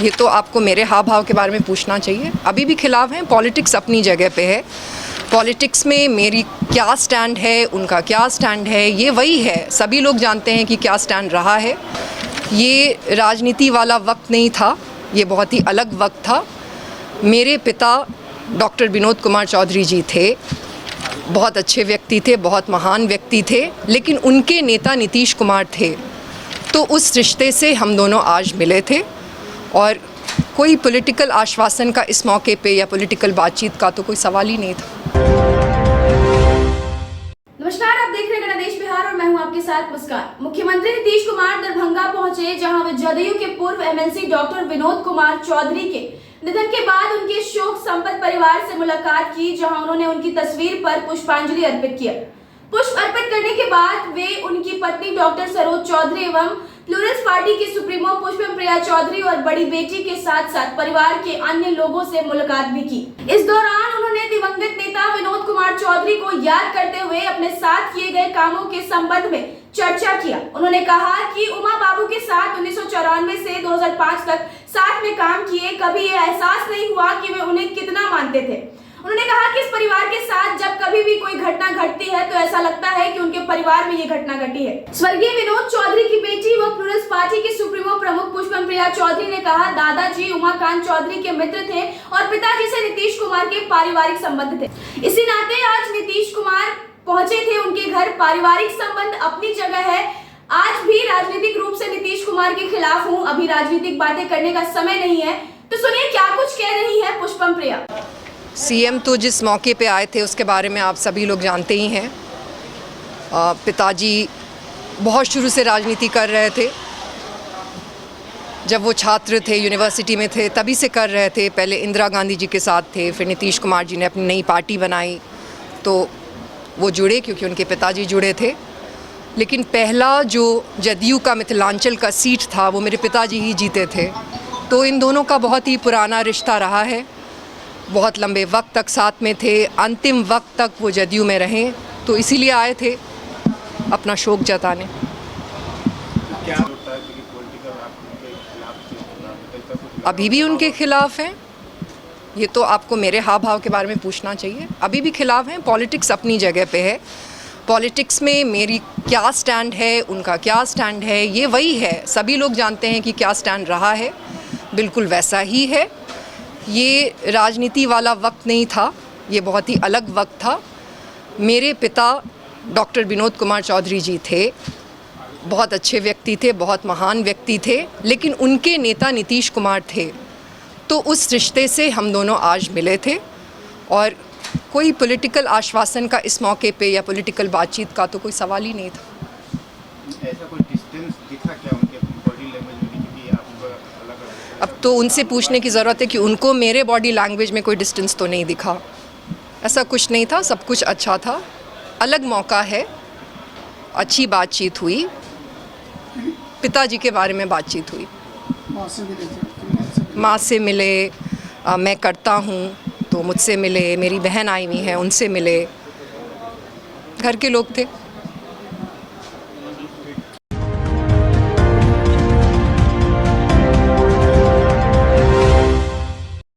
ये तो आपको मेरे हाव भाव के बारे में पूछना चाहिए। अभी भी खिलाफ हैं। पॉलिटिक्स अपनी जगह पे है। पॉलिटिक्स में मेरी क्या स्टैंड है, उनका क्या स्टैंड है, ये वही है। सभी लोग जानते हैं कि क्या स्टैंड रहा है। ये राजनीति वाला वक्त नहीं था, ये बहुत ही अलग वक्त था। मेरे पिता डॉक्टर विनोद कुमार चौधरी जी थे, बहुत अच्छे व्यक्ति थे, बहुत महान व्यक्ति थे, लेकिन उनके नेता नीतीश कुमार थे। तो उस रिश्ते से हम दोनों आज मिले थे और कोई पॉलिटिकल आश्वासन का इस मौके पे या पॉलिटिकल बातचीत का तो कोई सवाल ही नहीं था। नमस्कार, आप देख रहे हैं गणदेश बिहार और मैं हूं आपके साथ मुस्कान। मुख्यमंत्री नीतीश कुमार दरभंगा पहुंचे, जहां वे जदयू के पूर्व एमएलसी डॉक्टर विनोद कुमार चौधरी के निधन के बाद उनके शोक संपन्न परिवार से मुलाकात की, जहां उन्होंने उनकी तस्वीर पर पुष्पांजलि अर्पित किया। पुष्प अर्पित करने के बाद वे उनकी पत्नी डॉक्टर सरोज चौधरी एवं प्लूरल्स पार्टी की सुप्रीमो पुष्पप्रिया चौधरी और बड़ी बेटी के साथ साथ परिवार के अन्य लोगों से मुलाकात भी की। इस दौरान उन्होंने दिवंगत नेता विनोद कुमार चौधरी को याद करते हुए अपने साथ किए गए कामों के संबंध में चर्चा किया। उन्होंने कहा कि उमा बाबू के साथ 1994 से 2005 तक साथ में काम किए, कभी ये एहसास नहीं हुआ कि वे उन्हें कितना मानते थे। उन्होंने कहा कि इस परिवार के साथ जब कभी भी कोई घटना घटती है तो ऐसा लगता है कि उनके परिवार में ये घटना घटी है। स्वर्गीय विनोद चौधरी की बेटी व प्लूरल्स पार्टी की सुप्रीमो प्रमुख पुष्पप्रिया चौधरी ने कहा, दादाजी उमाकांत चौधरी के मित्र थे और पिताजी से नीतीश कुमार के पारिवारिक संबंध थे। इसी नाते आज नीतीश कुमार पहुंचे थे उनके घर। पारिवारिक संबंध अपनी जगह है। आज भी राजनीतिक रूप से नीतीश कुमार के खिलाफ हूँ, अभी राजनीतिक बातें करने का समय नहीं है। तो सुनिए क्या कुछ कह रही है पुष्पप्रिया। सीएम तो जिस मौके पे आए थे उसके बारे में आप सभी लोग जानते ही हैं। पिताजी बहुत शुरू से राजनीति कर रहे थे। जब वो छात्र थे, यूनिवर्सिटी में थे, तभी से कर रहे थे। पहले इंदिरा गांधी जी के साथ थे, फिर नीतीश कुमार जी ने अपनी नई पार्टी बनाई तो वो जुड़े क्योंकि उनके पिताजी जुड़े थे। लेकिन पहला जो जदयू का मिथिलांचल का सीट था वो मेरे पिताजी ही जीते थे। तो इन दोनों का बहुत ही पुराना रिश्ता रहा है। बहुत लंबे वक्त तक साथ में थे, अंतिम वक्त तक वो जदयू में रहे, तो इसीलिए आए थे अपना शोक जताने। क्या होता है कि पॉलिटिकल आप उनके खिलाफ अभी भी उनके खिलाफ हैं। ये तो आपको मेरे हाव भाव के बारे में पूछना चाहिए। अभी भी खिलाफ हैं। पॉलिटिक्स अपनी जगह पे है। पॉलिटिक्स में मेरी क्या स्टैंड है, उनका क्या स्टैंड है, ये वही है। सभी लोग जानते हैं कि क्या स्टैंड रहा है, बिल्कुल वैसा ही है। ये राजनीति वाला वक्त नहीं था, ये बहुत ही अलग वक्त था। मेरे पिता डॉक्टर विनोद कुमार चौधरी जी थे, बहुत अच्छे व्यक्ति थे, बहुत महान व्यक्ति थे, लेकिन उनके नेता नीतीश कुमार थे। तो उस रिश्ते से हम दोनों आज मिले थे और कोई पॉलिटिकल आश्वासन का इस मौके पे या पॉलिटिकल बातचीत का तो कोई सवाल ही नहीं था। ऐसा कोई डिस्टेंस दिखा क्या उनके बॉडी लैंग्वेज में, क्योंकि आप अलग अब तो उनसे पूछने की ज़रूरत है कि उनको मेरे बॉडी लैंग्वेज में कोई डिस्टेंस तो नहीं दिखा। ऐसा कुछ नहीं था, सब कुछ अच्छा था। अलग मौका है, अच्छी बातचीत हुई, पिताजी के बारे में बातचीत हुई, माँ से मिले, मैं करता हूँ तो मुझसे मिले, मेरी बहन आई हुई है उनसे मिले, घर के लोग थे।